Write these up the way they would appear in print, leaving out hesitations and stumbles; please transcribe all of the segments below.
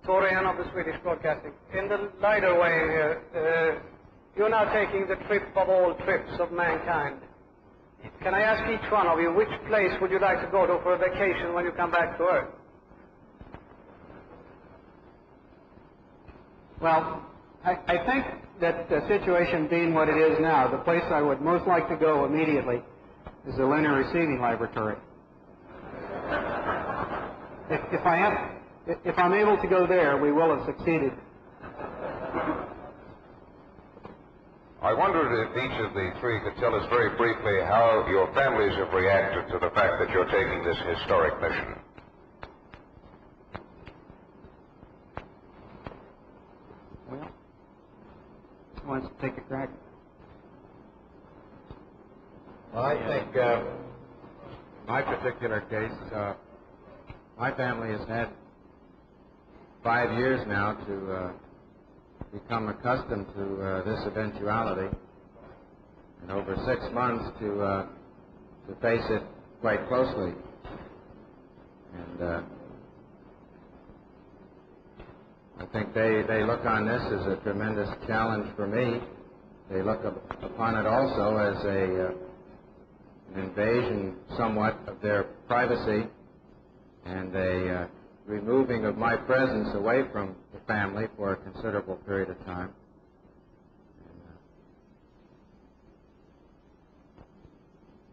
Korean of the Swedish Broadcasting. In the lighter way here, you're now taking the trip of all trips of mankind. Can I ask each one of you, which place would you like to go to for a vacation when you come back to Earth? Well, I think that the situation being what it is now, the place I would most like to go immediately is the Lunar Receiving Laboratory. If I'm able to go there, we will have succeeded. I wondered if each of the three could tell us very briefly how your families have reacted to the fact that you're taking this historic mission. Well, who wants to take a crack? Well, I think my particular case, my family has had 5 years now to become accustomed to this eventuality, and over 6 months to face it quite closely. And I think they look on this as a tremendous challenge for me. They look upon it also as an invasion somewhat of their privacy and a removing of my presence away from the family for a considerable period of time. And,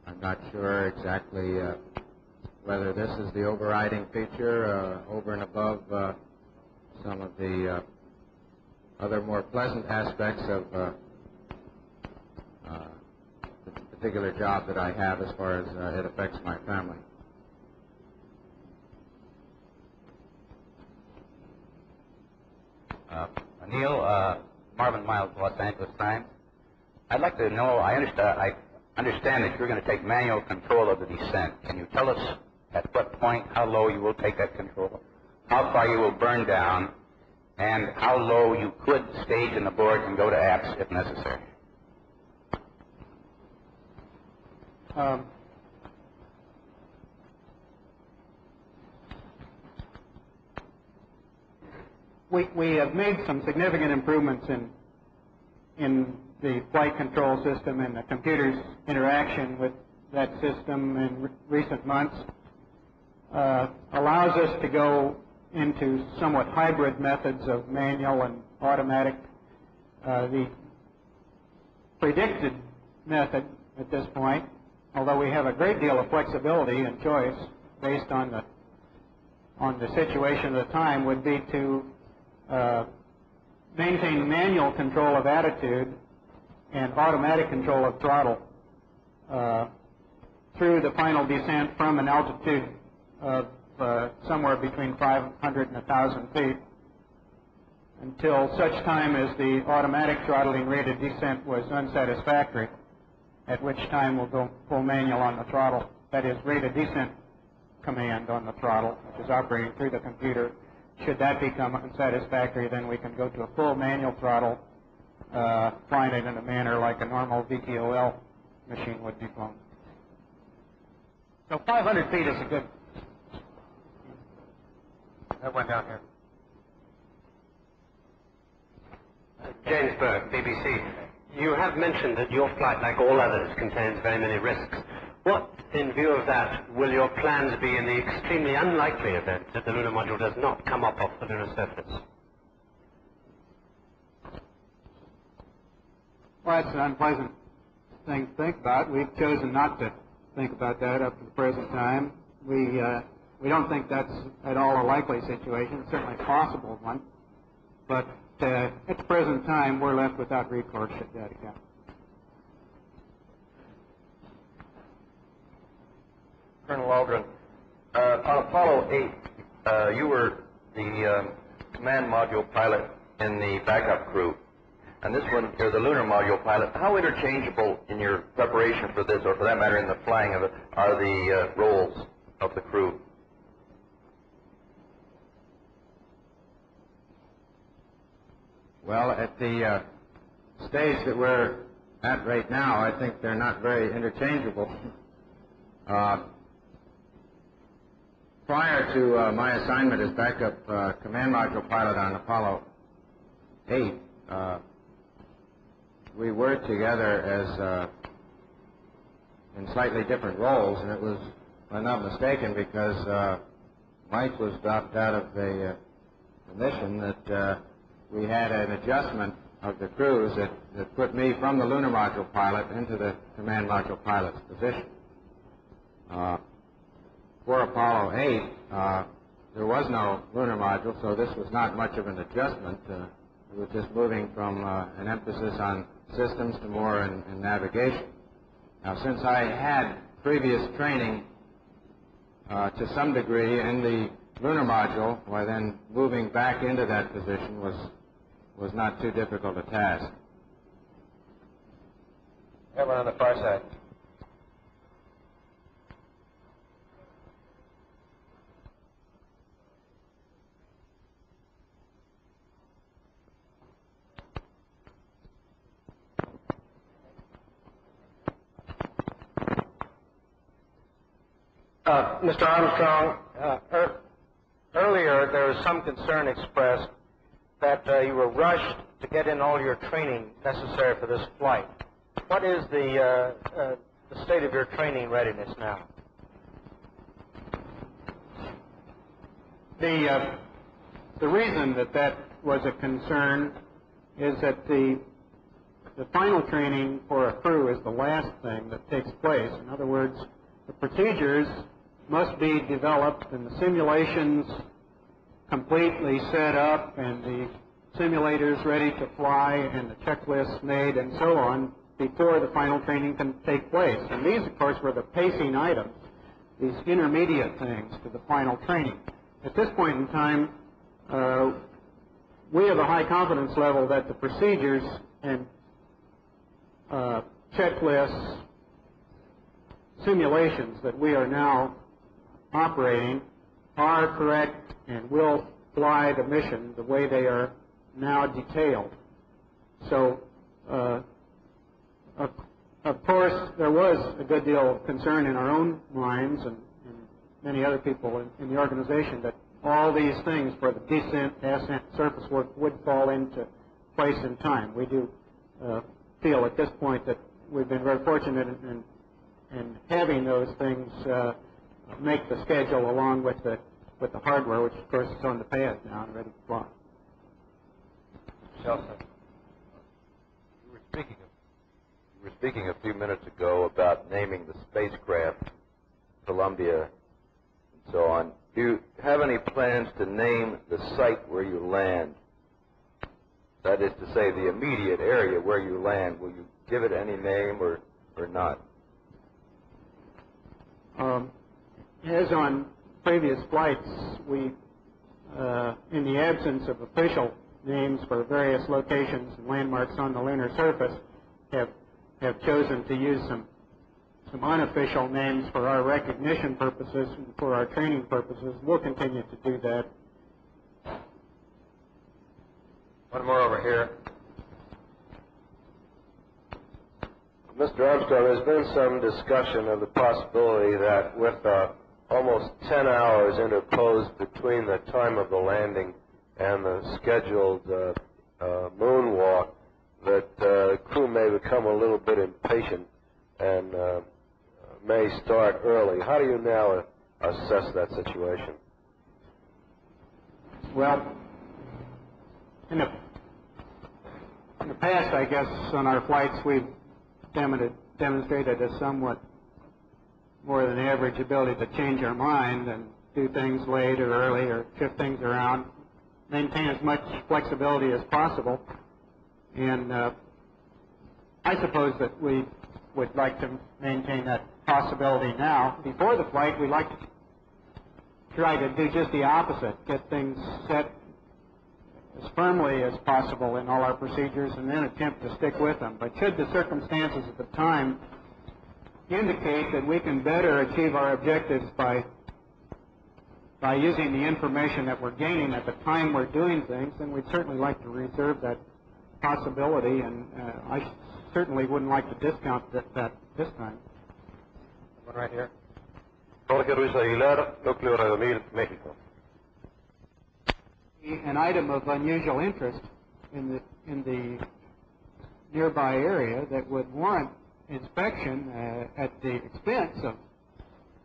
I'm not sure exactly whether this is the overriding feature over and above some of the other more pleasant aspects of the particular job that I have as far as it affects my family. Neil, Marvin Miles, Los Angeles Times. I'd like to know, I understand that you're going to take manual control of the descent. Can you tell us at what point, how low you will take that control, how far you will burn down, and how low you could stage in the board and go to apps if necessary? We have made some significant improvements in the flight control system and the computer's interaction with that system in recent months. Allows us to go into somewhat hybrid methods of manual and automatic. The predicted method at this point, although we have a great deal of flexibility and choice based on the situation at the time, would be to maintain manual control of attitude and automatic control of throttle through the final descent from an altitude of somewhere between 500 and 1,000 feet until such time as the automatic throttling rate of descent was unsatisfactory, at which time we'll go full manual on the throttle. That is, rate of descent command on the throttle, which is operating through the computer. Should that become unsatisfactory, then we can go to a full manual throttle, flying it in a manner like a normal VTOL machine would be flown. So 500 feet is a good... That went down here. James Burke, BBC. You have mentioned that your flight, like all others, contains very many risks. What, in view of that, will your plans be in the extremely unlikely event that the lunar module does not come up off the lunar surface? Well, that's an unpleasant thing to think about. We've chosen not to think about that up to the present time. We don't think that's at all a likely situation. It's certainly a possible one. But at the present time, we're left without recourse at that account. Colonel Aldrin, on Apollo 8, you were the command module pilot in the backup crew. And this one, you're the lunar module pilot. How interchangeable in your preparation for this, or for that matter in the flying of it, are the roles of the crew? Well, at the stage that we're at right now, I think they're not very interchangeable. Prior to my assignment as backup command module pilot on Apollo 8, we worked together as in slightly different roles, and it was, if I'm not mistaken, because Mike was dropped out of the mission that we had an adjustment of the crews that put me from the lunar module pilot into the command module pilot's position. For Apollo 8, there was no lunar module, so this was not much of an adjustment. It was just moving from an emphasis on systems to more in navigation. Now, since I had previous training to some degree in the lunar module, why then moving back into that position was not too difficult a task. Everyone on the far side. Mr. Armstrong, earlier there was some concern expressed that you were rushed to get in all your training necessary for this flight. What is the state of your training readiness now? The reason that was a concern is that the final training for a crew is the last thing that takes place. In other words, the procedures must be developed and the simulations completely set up and the simulators ready to fly and the checklists made and so on before the final training can take place. And these, of course, were the pacing items, these intermediate things to the final training. At this point in time, we have a high confidence level that the procedures and checklists, simulations that we are now operating are correct and will fly the mission the way they are now detailed. So, of course, there was a good deal of concern in our own minds and many other people in the organization that all these things for the descent, ascent, surface work would fall into place in time. We do feel at this point that we've been very fortunate in having those things make the schedule along with the hardware, which of course is on the pad now and ready to fly. Shelton. You were speaking a few minutes ago about naming the spacecraft Columbia and so on. Do you have any plans to name the site where you land? That is to say, the immediate area where you land. Will you give it any name or not? As on previous flights, we, in the absence of official names for various locations and landmarks on the lunar surface, have chosen to use some unofficial names for our recognition purposes and for our training purposes. We'll continue to do that. One more over here. Mr. Armstrong, there's been some discussion of the possibility that with almost 10 hours interposed between the time of the landing and the scheduled moonwalk, that crew may become a little bit impatient and may start early. How do you now assess that situation? Well, in the past, I guess, on our flights, we've demonstrated a somewhat more than average ability to change our mind and do things late or early or shift things around, maintain as much flexibility as possible. And I suppose that we would like to maintain that possibility now. Before the flight, we like to try to do just the opposite, get things set as firmly as possible in all our procedures and then attempt to stick with them. But should the circumstances at the time indicate that we can better achieve our objectives by using the information that we're gaining at the time we're doing things, then we'd certainly like to reserve that possibility, and I certainly wouldn't like to discount that this time. One right here. Jorge Ruiz Aguilar, Núcleo Radio 1000, México. An item of unusual interest in the nearby area that would warrant inspection at the expense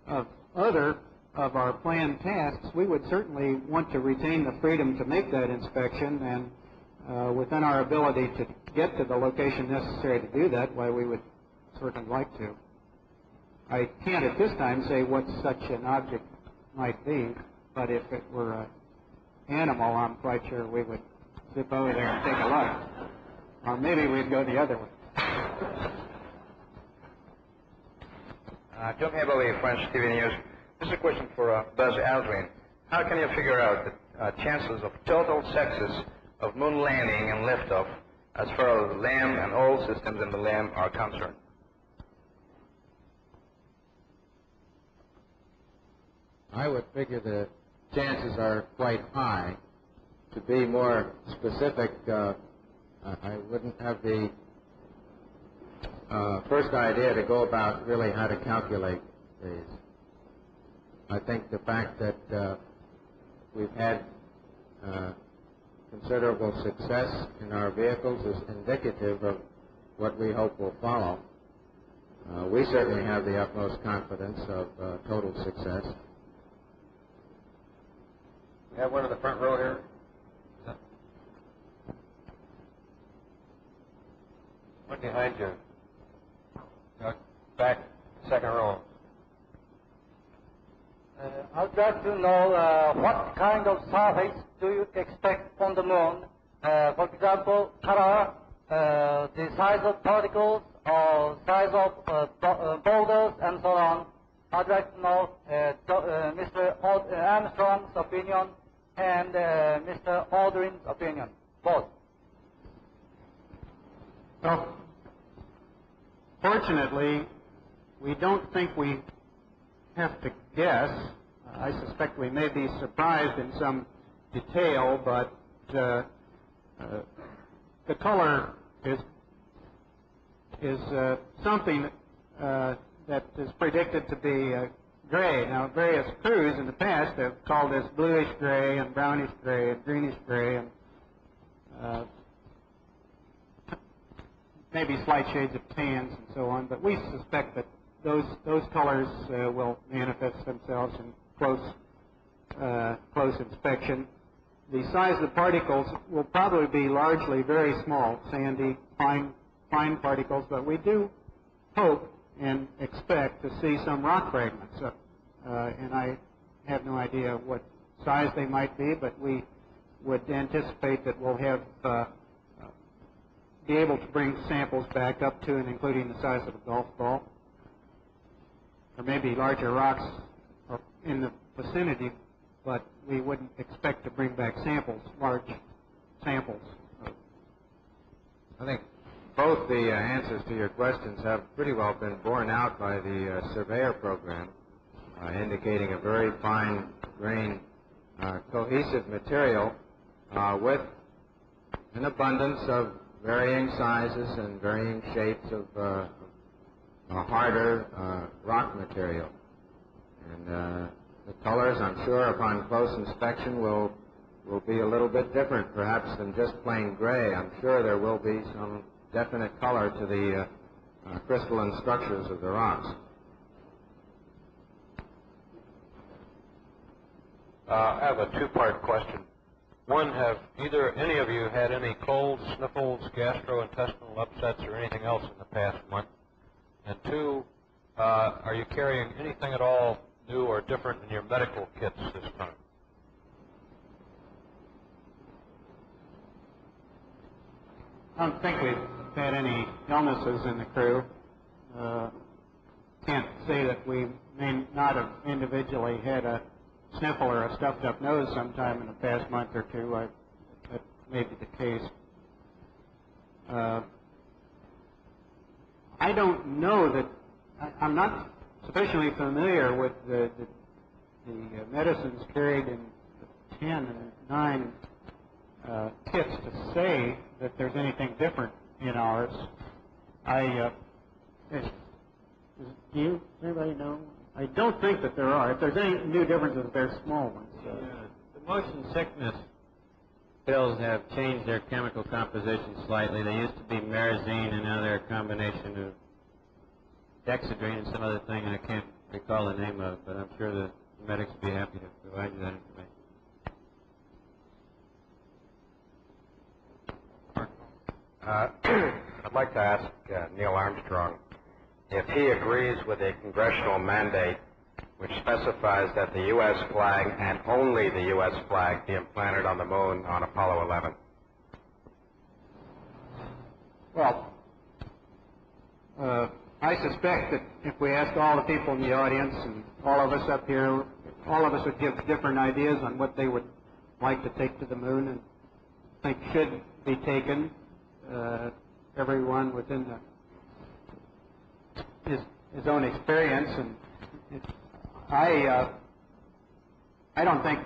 of other of our planned tasks, we would certainly want to retain the freedom to make that inspection, and within our ability to get to the location necessary to do that, why we would certainly like to. I can't at this time say what such an object might be, but if it were an animal, I'm quite sure we would zip over there and take a look. Or maybe we'd go the other way. John Heavily, French TV News. This is a question for Buzz Aldrin. How can you figure out the chances of total success of moon landing and liftoff as far as LAM and all systems in the LAM are concerned? I would figure the chances are quite high. To be more specific, I wouldn't have the first idea to go about really how to calculate these. I think the fact that we've had considerable success in our vehicles is indicative of what we hope will follow. We certainly have the utmost confidence of total success. We have one in the front row here. One behind you. Back, second row. I'd like to know what kind of surface do you expect on the moon? For example, color, the size of particles, or size of boulders, and so on. I'd like to know Mr. Armstrong's opinion and Mr. Aldrin's opinion, both. Well, fortunately, we don't think we have to guess. I suspect we may be surprised in some detail, but the color is something that is predicted to be gray. Now, various crews in the past have called this bluish gray and brownish gray and greenish gray and maybe slight shades of tans and so on, but we suspect that those colors will manifest themselves in close inspection. The size of the particles will probably be largely very small, sandy, fine particles, but we do hope and expect to see some rock fragments. And I have no idea what size they might be, but we would anticipate that we'll have be able to bring samples back up to and including the size of a golf ball. There may be larger rocks in the vicinity, but we wouldn't expect to bring back large samples. I think both the answers to your questions have pretty well been borne out by the surveyor program, indicating a very fine-grained, cohesive material with an abundance of varying sizes and varying shapes of harder rock material. And the colors, I'm sure, upon close inspection will be a little bit different, perhaps, than just plain gray. I'm sure there will be some definite color to the crystalline structures of the rocks. I have a two-part question. One, have either any of you had any colds, sniffles, gastrointestinal upsets, or anything else in the past month? And two, are you carrying anything at all new or different in your medical kits this time? I don't think we've had any illnesses in the crew. Can't say that we may not have individually had a sniffle or a stuffed up nose sometime in the past month or two. That may be the case. I don't know that, I'm not sufficiently familiar with the medicines carried in the 10 and 9 kits to say that there's anything different in ours. Do you, anybody know? I don't think that there are. If there's any new differences, they're small ones. The motion sickness pills have changed their chemical composition slightly. They used to be merazine, and now they're a combination of dexedrine and some other thing I can't recall the name of, but I'm sure the medics would be happy to provide you that information. I'd like to ask Neil Armstrong if he agrees with a congressional mandate which specifies that the U.S. flag and only the U.S. flag be implanted on the moon on Apollo 11. Well, I suspect that if we asked all the people in the audience and all of us up here, all of us would give different ideas on what they would like to take to the moon and think should be taken. Everyone within his own experience, and I don't think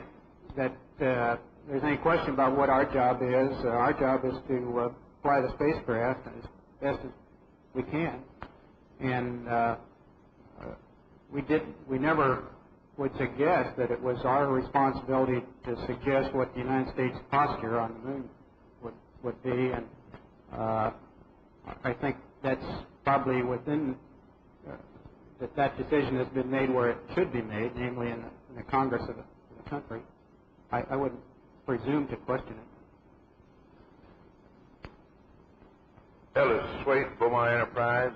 that there's any question about what our job is. Our job is to fly the spacecraft as best as we can, and we never would suggest that it was our responsibility to suggest what the United States posture on the moon would be, and I think that's probably within that decision has been made where it should be made, namely in the Congress of the country. I wouldn't presume to question it. Ellis Swaite, Beaumont Enterprise.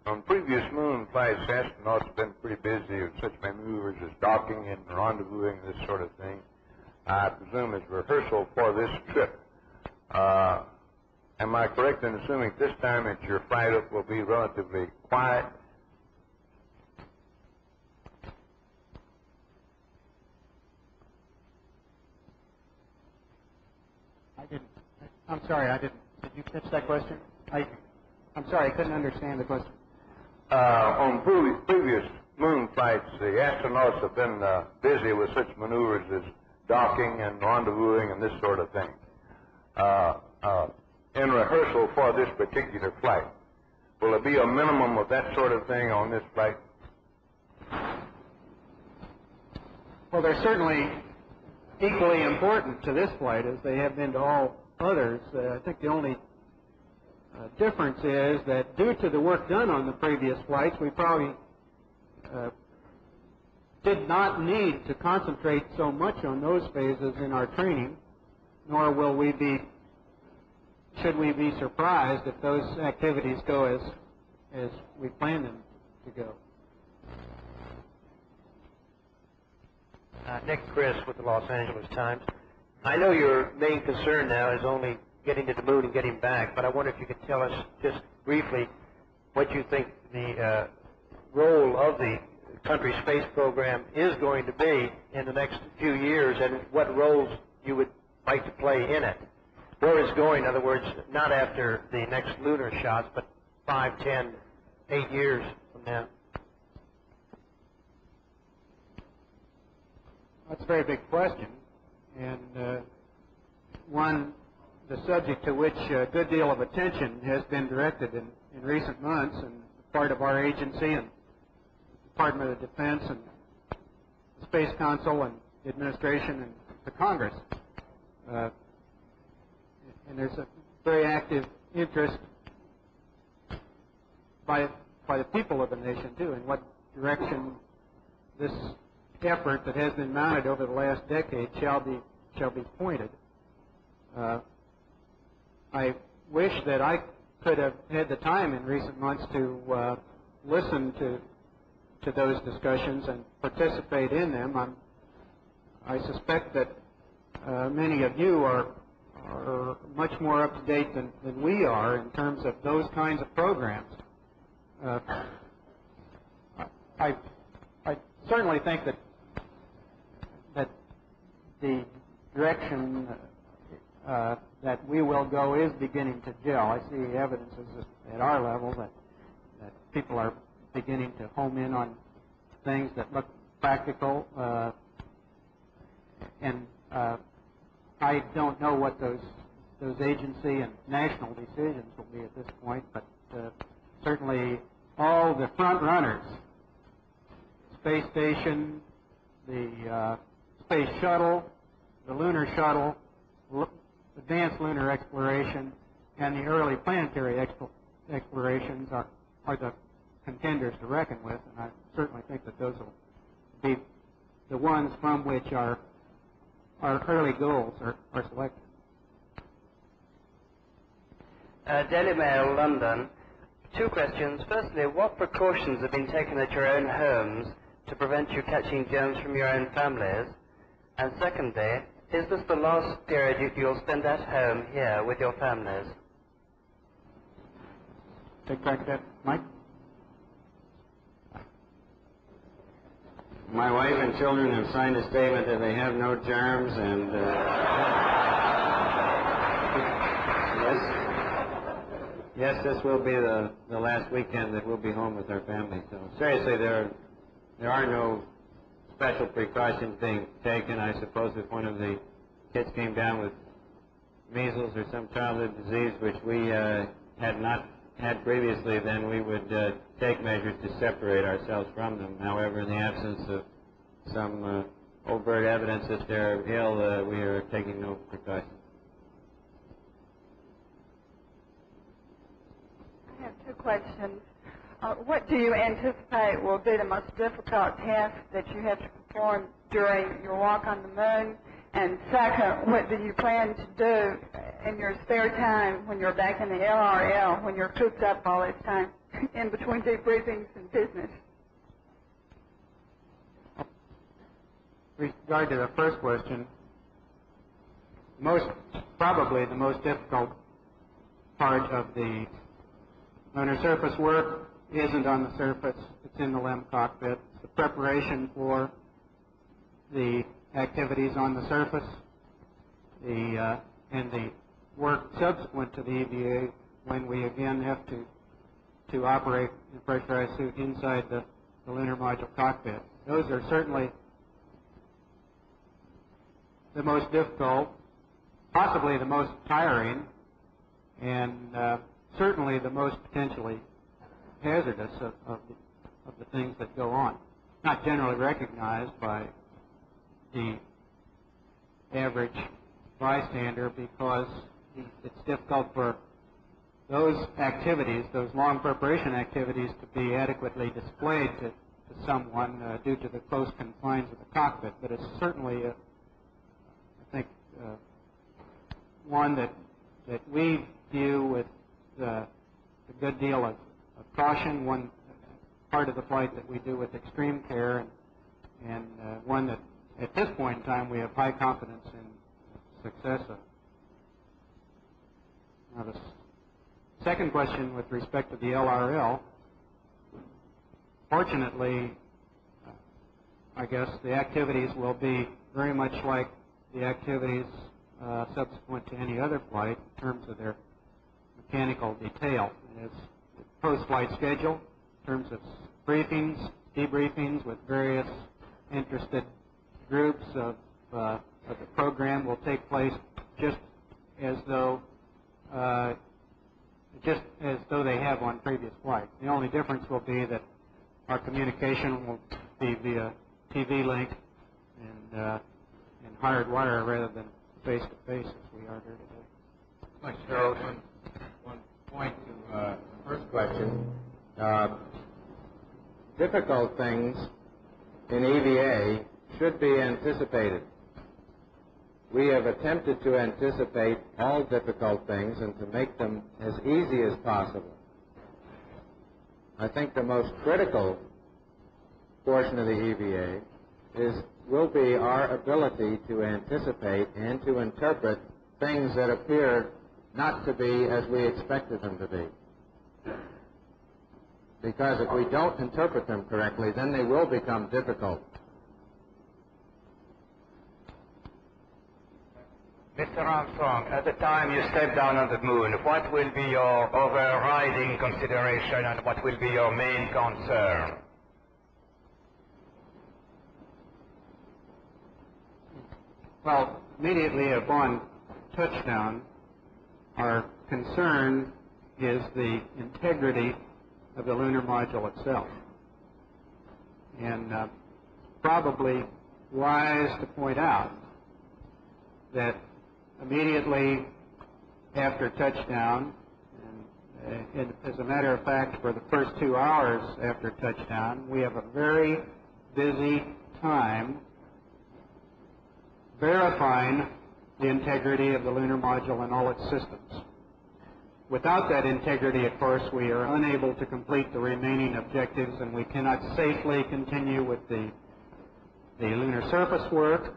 On previous moon flights, astronauts have been pretty busy with such maneuvers as docking and rendezvousing, this sort of thing. I presume as rehearsal for this trip. Am I correct in assuming this time that your flight up will be relatively quiet? I'm sorry, I didn't. Did you catch that question? I'm sorry, I couldn't understand the question. On previous moon flights, the astronauts have been busy with such maneuvers as docking and rendezvousing and this sort of thing. In rehearsal for this particular flight, will there be a minimum of that sort of thing on this flight? Well, they're certainly equally important to this flight as they have been to all others. I think the only difference is that due to the work done on the previous flights, we probably did not need to concentrate so much on those phases in our training, nor will we be, should we be surprised if those activities go as we plan them to go. Nick Chris with the Los Angeles Times. I know your main concern now is only getting to the moon and getting back, but I wonder if you could tell us just briefly what you think the role of the country's space program is going to be in the next few years and what roles you would like to play in it. Where it's going, in other words, not after the next lunar shots, but 5, 10, 8 years from now. That's a very big question, and one, the subject to which a good deal of attention has been directed in recent months, and part of our agency and Department of Defense and the Space Council and the administration and the Congress. And there's a very active interest by the people of the nation, too, in what direction this effort that has been mounted over the last decade shall be pointed. I wish that I could have had the time in recent months to listen to those discussions and participate in them. I suspect that many of you are much more up to date than we are in terms of those kinds of programs. I certainly think that the direction that we will go is beginning to gel. I see evidences at our level that people are beginning to home in on things that look practical, and I don't know what those agency and national decisions will be at this point, but certainly all the front runners, space station, the space shuttle, the lunar shuttle, advanced lunar exploration, and the early planetary explorations are the contenders to reckon with, and I certainly think that those will be the ones from which our early goals are selected. Daily Mail, London. 2 questions. Firstly, what precautions have been taken at your own homes to prevent you catching germs from your own families? And secondly, is this the last period you'll spend at home here with your families? Take back that, Mike. My wife and children have signed a statement that they have no germs, and yes, this will be the last weekend that we'll be home with our family. So seriously, there are no special precautions being taken. I suppose if one of the kids came down with measles or some childhood disease which we had not had previously, then we would take measures to separate ourselves from them. However, in the absence of some overt evidence that they're ill, we are taking no precautions. I have 2 questions. What do you anticipate will be the most difficult task that you have to perform during your walk on the moon? And second, what do you plan to do in your spare time when you're back in the LRL, when you're cooped up all this time, in between debriefings and business? With regard to the first question, probably the most difficult part of the lunar surface work isn't on the surface, it's in the LEM cockpit. It's the preparation for the activities on the surface, and the work subsequent to the EVA when we again have to operate in a pressurized suit inside the lunar module cockpit. Those are certainly the most difficult, possibly the most tiring, and certainly the most potentially hazardous of the things that go on. Not generally recognized by the average bystander because it's difficult for those activities, those long preparation activities, to be adequately displayed to someone due to the close confines of the cockpit. But it's certainly, I think, one that we view with a good deal of caution, one part of the flight that we do with extreme care, and one that at this point in time we have high confidence in success of. Now the second question with respect to the LRL, fortunately, I guess the activities will be very much like the activities subsequent to any other flight in terms of their mechanical detail. And it's post-flight schedule in terms of briefings, debriefings with various interested groups of the program will take place just as though they have on previous flights. The only difference will be that our communication will be via TV link and hired wire rather than face-to-face as we are here today. I'd like to throw one point to the first question. Difficult things in EVA should be anticipated. We have attempted to anticipate all difficult things and to make them as easy as possible. I think the most critical portion of the EVA will be our ability to anticipate and to interpret things that appear not to be as we expected them to be. Because if we don't interpret them correctly, then they will become difficult. Mr. Armstrong, at the time you step down on the moon, what will be your overriding consideration and what will be your main concern? Well, immediately upon touchdown, our concern is the integrity of the lunar module itself. And probably wise to point out that immediately after touchdown, and as a matter of fact, for the first 2 hours after touchdown, we have a very busy time verifying the integrity of the lunar module and all its systems. Without that integrity, of course, we are unable to complete the remaining objectives, and we cannot safely continue with the lunar surface work,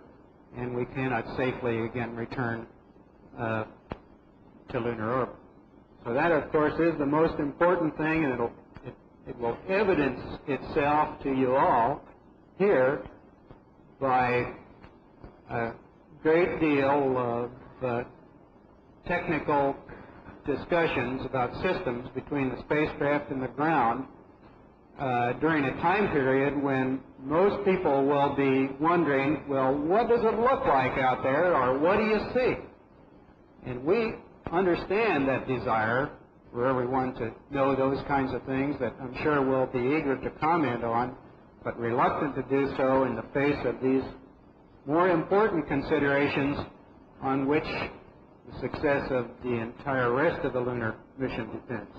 and we cannot safely, again, return to lunar orbit. So that, of course, is the most important thing, and it will evidence itself to you all here by a great deal of technical discussions about systems between the spacecraft and the ground during a time period when most people will be wondering, well, what does it look like out there, or what do you see? And we understand that desire for everyone to know those kinds of things that I'm sure we'll be eager to comment on, but reluctant to do so in the face of these more important considerations on which the success of the entire rest of the lunar mission depends.